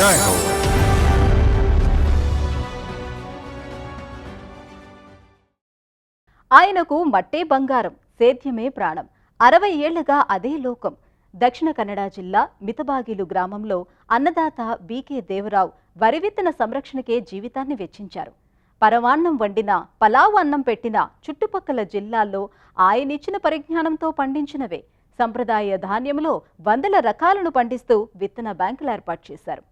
జై హో. ఆయనకు మట్టే బంగారం, సేద్యమే ప్రాణం. 60 ఏళ్లుగా అదే లోకం. దక్షిణ కన్నడ జిల్లా మితబాగిలు గ్రామంలో అన్నదాత బీకే దేవరావు వరి విత్తన సంరక్షణకే జీవితాన్ని వెచ్చించారు. పరమాన్నం వండినా, పలావు అన్నం పెట్టినా చుట్టుపక్కల జిల్లాల్లో ఆయనిచ్చిన పరిజ్ఞానంతో పండించినవే. సంప్రదాయ ధాన్యంలో వందల రకాలను పండిస్తూ విత్తన బ్యాంకులు ఏర్పాటు చేశారు.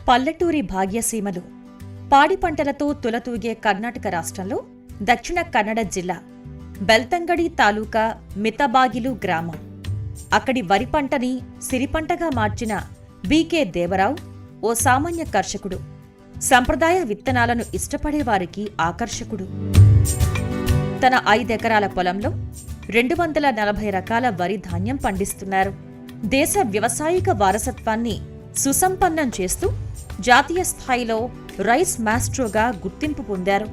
పల్లెటూరి భాగ్యసీమలు పాడి పంటలతో తులతూగే కర్ణాటక రాష్ట్రంలో దక్షిణ కన్నడ జిల్లా బెల్తంగడి తాలూకా మితబాగిలు గ్రామం. అక్కడి వరి పంటని సిరిపంటగా మార్చిన బీకే దేవరావు ఓ సామాన్య కర్షకుడు. సంప్రదాయ విత్తనాలను ఇష్టపడేవారికి ఆకర్షకుడు. తన 5 ఎకరాల పొలంలో 240 రకాల వరి ధాన్యం పండిస్తున్నారు. దేశ వ్యవసాయిక వారసత్వాన్ని సుసంపన్నం చేస్తూ జాతీయ స్థాయిలో రైస్ మాస్ట్రోగా గుర్తింపు పొందారు.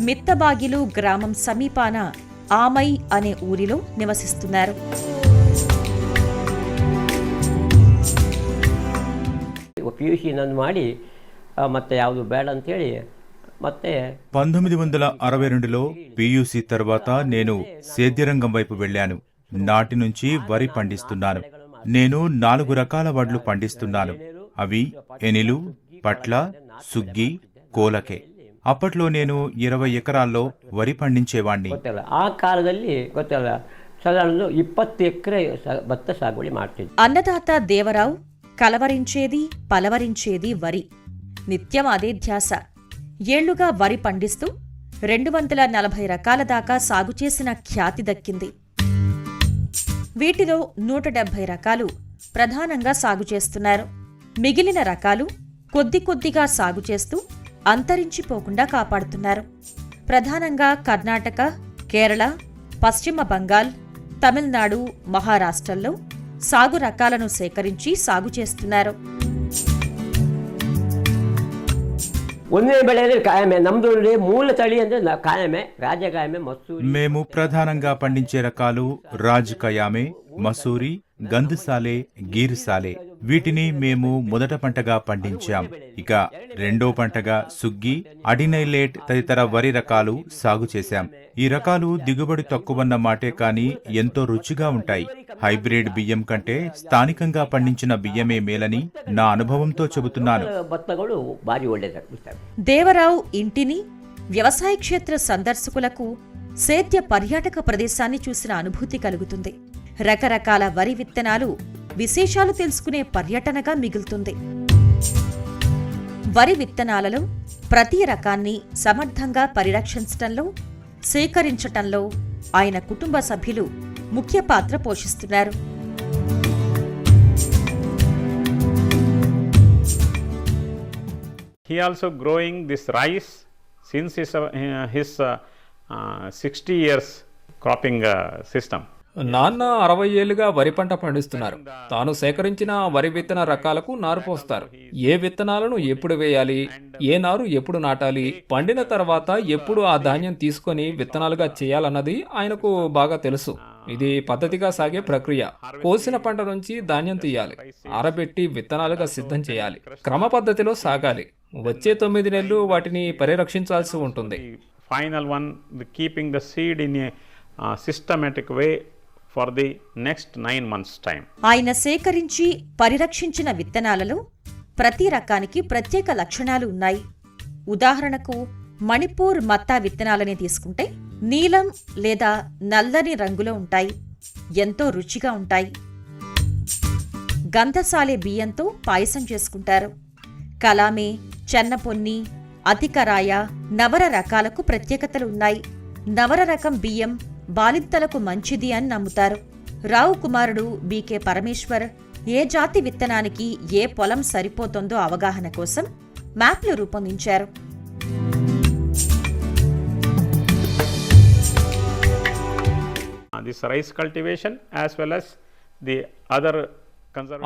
మిత్తబాగిలు గ్రామం సమీపాన ఆమై అనే ఊరిలో నివసిస్తున్నారు. PUC ನಂದು ಮಾಡಿ ಮತ್ತೆ ಯಾವುದು ಬೇಡ ಅಂತೇಳಿ ಮತ್ತೆ 1962లో PUC తర్వాత నేను సేద్యరంగం వైపు వెళ్ళాను. నాటి నుంచి వరి పండిస్తున్నాను. నేను 4 రకాల వడ్లు పండిస్తున్నాను. అవి ఎనిలు, పట్ల, సుగ్గి, కోలకే. అప్పట్లో నేను 20 ఎకరాల్లో వరి పండించేవాణ్ణి. ఆ కాలದಲ್ಲಿ ಗೊತ್ತಲ್ಲ సాధారణ 20 ఎకరా భತ್ತ సాగుబడి ಮಾಡ್ತಿದ್ದೆ. అన్నదాత దేవరావు కలవరించేది పలవరించేది వరి. నిత్యం అదే ధ్యాస. ఏళ్లుగా వరి పండిస్తూ 240 రకాల దాకా సాగు చేసిన ఖ్యాతి దక్కింది. వీటిలో 170 రకాలు ప్రధానంగా సాగు చేస్తున్నారు. మిగిలిన రకాలు కొద్ది కొద్దిగా సాగు చేస్తూ అంతరించిపోకుండా కాపాడుతున్నారు. ప్రధానంగా కర్ణాటక, కేరళ, పశ్చిమ బంగాల్, తమిళనాడు, మహారాష్ట్రల్లో సాగు రకాలను సేకరించి సాగు చేస్తున్నారు. ಒಂದೇ ಬೆಳೆ ಅಂದ್ರೆ ಕಾಯಮೆ. ನಮ್ದು ಮೂಲ ತಳಿ ಅಂದ್ರೆ ಕಾಯಮೆ, ರಾಜಕಾಯಮೆ, ಮಸೂರಿ. మేము ప్రధానంగా పండించే రకాలు రాజ్ కయామే, మసూరి, గంధసాలే, గీర్సాలే. వీటిని మేము మొదట పంటగా పండించాం. ఇక రెండో పంటగా సుగ్గి, అడినైలేట్ తదితర వరి రకాలు సాగు చేశాం. ఈ రకాలు దిగుబడి తక్కువన్న మాటే కానీ ఎంతో రుచిగా ఉంటాయి. హైబ్రిడ్ బియ్యం కంటే స్థానికంగా పండించిన బియ్యమే మేలని నా అనుభవంతో చెబుతున్నాను. దేవరావు ఇంటిని వ్యవసాయ క్షేత్ర సందర్శకులకు సేద్య పర్యాటక ప్రదేశాన్ని చూసిన అనుభూతి కలుగుతుంది. రకరకాల వరి విత్తనాలు విశేషాలు తెలుసుకునే పర్యటనగా మిగులుతుంది. వరి విత్తనాలలో ప్రతి రకాన్ని సమర్థంగా పరిరక్షించటంలో, సేకరించటంలో ఆయన కుటుంబ సభ్యులు ముఖ్య పాత్ర పోషిస్తున్నారు. He also growing this rice since his 60 years cropping system. నాన్న 60 ఏళ్లుగా వరి పంట పండిస్తున్నారు. తాను సేకరించిన వరి విత్తన రకాలకు నారు పోస్తారు. ఏ విత్తనాలను ఎప్పుడు వేయాలి, ఏ నారు ఎప్పుడు నాటాలి, పండిన తర్వాత ఎప్పుడు ఆ ధాన్యం తీసుకొని విత్తనాలుగా చేయాలన్నది ఆయనకు బాగా తెలుసు. ఇది పద్ధతిగా సాగే ప్రక్రియ. కోసిన పంట నుంచి ధాన్యం తీయాలి, ఆరబెట్టి విత్తనాలుగా సిద్ధం చేయాలి. క్రమ పద్ధతిలో సాగాలి. వచ్చే 9 నెలలు వాటిని పరిరక్షించాల్సి ఉంటుంది. Final one, keeping the seed in a systematic way for the next 9 months time. ఆయన సేకరించి పరిరక్షించిన విత్తనాలలో ప్రతి రకానికి ప్రత్యేక లక్షణాలు ఉన్నాయి. ఉదాహరణకు మణిపూర్ మత్తా విత్తనాలని తీసుకుంటే నీలం లేదా నల్లని రంగులో ఉంటాయి. ఎంతో రుచిగా ఉంటాయి. గంధసాలే బియ్యంతో పాయసం చేసుకుంటారు. కలామే, చెన్నపొన్ని, అధికరాయ, నవర రకాలకు ప్రత్యేకతలు ఉన్నాయి. నవర రకం బియ్యం బాలింతలకు మంచిది అని నమ్ముతారు. రావు కుమారుడు బీకే పరమేశ్వర్ ఏ జాతి విత్తనానికి ఏ పొలం సరిపోతుందో అవగాహన కోసం మ్యాప్లు రూపొందించారు. This rice cultivation as well as the other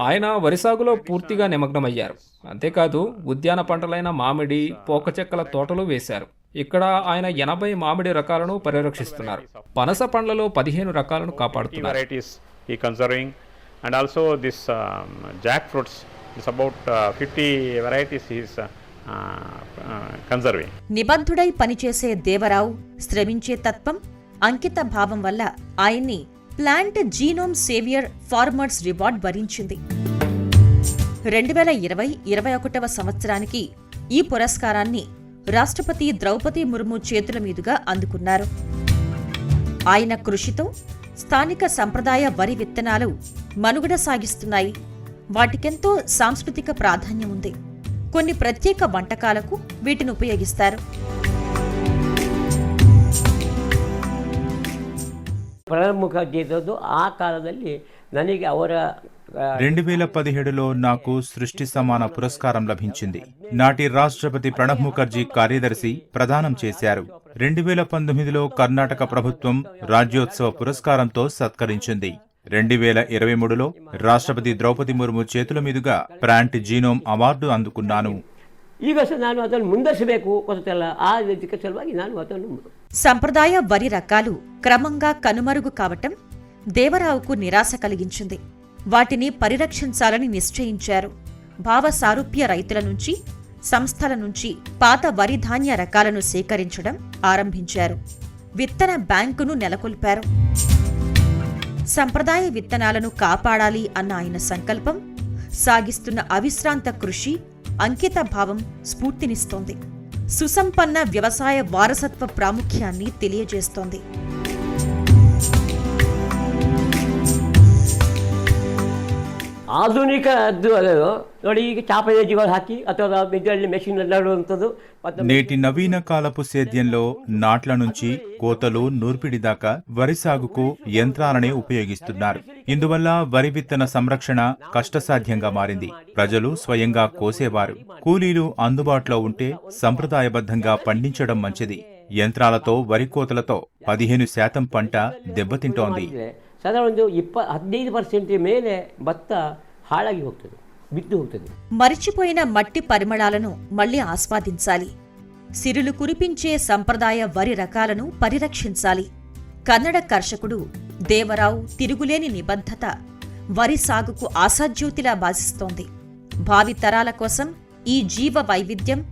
ఆయన వరి సాగులో పూర్తిగా నిమగ్నమయ్యారు. అంతేకాదు ఉద్యాన పంటలైన మామిడి, పోక చెక్కల తోటలు వేశారు. ఇక్కడ ఆయన 80 మామిడి రకాలను పరిరక్షిస్తున్నారు. పనస పండ్లలో 15 రకాలను కాపాడుతున్నారు. varieties he conserving, and also this jackfruits is about 50 varieties he is conserving. నిబద్ధుడై పనిచేసే దేవరావు శ్రమించే తత్వం, అంకిత భావం వల్ల ఆయన్ని plant genome saviour farmers reward వరించింది. 2020-21 సంవత్సరానికి ఈ పురస్కారాన్ని రాష్ట్రపతి ద్రౌపది ముర్ము చేతుల మీదుగా అందుకున్నారు. ఆయన కృషితో స్థానిక సంప్రదాయ వరి విత్తనాలు మనుగడ సాగిస్తున్నాయి. వాటికెంతో సాంస్కృతిక ప్రాధాన్యం ఉంది. కొన్ని ప్రత్యేక వంటకాలకు వీటిని ఉపయోగిస్తారు. ಪ್ರಣಬ್ ಮುಖರ್ಜಿ ಇದ್ದದ್ದು ಆ ಕಾಲದಲ್ಲಿ ನನಗೆ ಅವರ 2017లో నాకు సృష్టి సమాన పురస్కారం లభించింది. నాటి రాష్ట్రపతి ప్రణబ్ ముఖర్జీ కార్యదర్శి ప్రదానం చేశారు. 2019లో కర్ణాటక ప్రభుత్వం రాజ్యోత్సవ పురస్కారంతో సత్కరించింది. 2023లో రాష్ట్రపతి ద్రౌపది ముర్ము చేతుల మీదుగా ప్లాంట్ జీనోమ్ అవార్డు అందుకున్నాను. ಈಗ ಸಹ ನಾನು ಅದನ್ನು ಮುಂದರಿಸಬೇಕು ಗೊತ್ತಲ್ಲ, ಆ ಇದಕ್ಕೆ ಸಲುವಾಗಿ ನಾನು ಅದನ್ನು సంప్రదాయ వరి రకాలు క్రమంగా కనుమరుగు కావటం దేవరావుకు నిరాశ కలిగించింది. వాటిని పరిరక్షించాలని నిశ్చయించారు. భావ సారూప్య రైతుల నుంచి, సంస్థల నుంచి పాత వరి ధాన్య రకాలను సేకరించడం ఆరంభించారు. విత్తన బ్యాంకును నెలకొల్పారు. సంప్రదాయ విత్తనాలను కాపాడాలి అన్న ఆయన సంకల్పం, సాగిస్తున్న అవిశ్రాంత కృషి, అంకిత భావం స్ఫూర్తినిస్తోంది. సుసంపన్న వ్యవసాయ వారసత్వ ప్రాముఖ్యాన్ని తెలియజేస్తోంది. ಆಧುನಿಕದ್ದು ಅದು ನೋಡಿ. ಈಗ ಚಾಪೇಜಿಗಳು ಹಾಕಿ ಅಥವಾ ಇದರಲ್ಲಿ ಮೆಷಿನ್ ನಡುವಂಥದ್ದು. నేటి నవీన కాలపు సేద్యంలో నాట్ల నుంచి కోతలు, నూర్పిడి దాకా వరి సాగుకు యంత్రాలనే ఉపయోగిస్తున్నారు. ఇందువల్ల వరి విత్తన సంరక్షణ కష్టసాధ్యంగా మారింది. ప్రజలు స్వయంగా కోసేవారు. కూలీలు అందుబాటులో ఉంటే సంప్రదాయబద్ధంగా పండించడం మంచిది. యంత్రాలతో వరి కోతలతో 15% పంట దెబ్బతింటోంది. ಸಾಧಾರಣ ಒಂದು 15% ಮೇಲೆ ಭತ್ತ ಹಾಳಾಗಿ ಹೋಗ್ತದೆ, ಬಿದ್ದು ಹೋಗ್ತದೆ. మరిచిపోయిన మట్టి పరిమళాలను మళ్లీ ఆస్వాదించాలి. సిరులు కురిపించే సంప్రదాయ వరి రకాలను పరిరక్షించాలి. కన్నడ కర్షకుడు దేవరావు తిరుగులేని నిబద్ధత వరి సాగుకు ఆశాజ్యోతిలా భాసిస్తోంది. భావి తరాల కోసం ఈ జీవ వైవిధ్యం,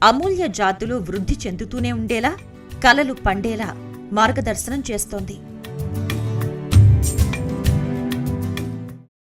అమూల్య జాతులు వృద్ధి చెందుతూనే ఉండేలా, కలలు పండేలా మార్గదర్శనం చేస్తోంది.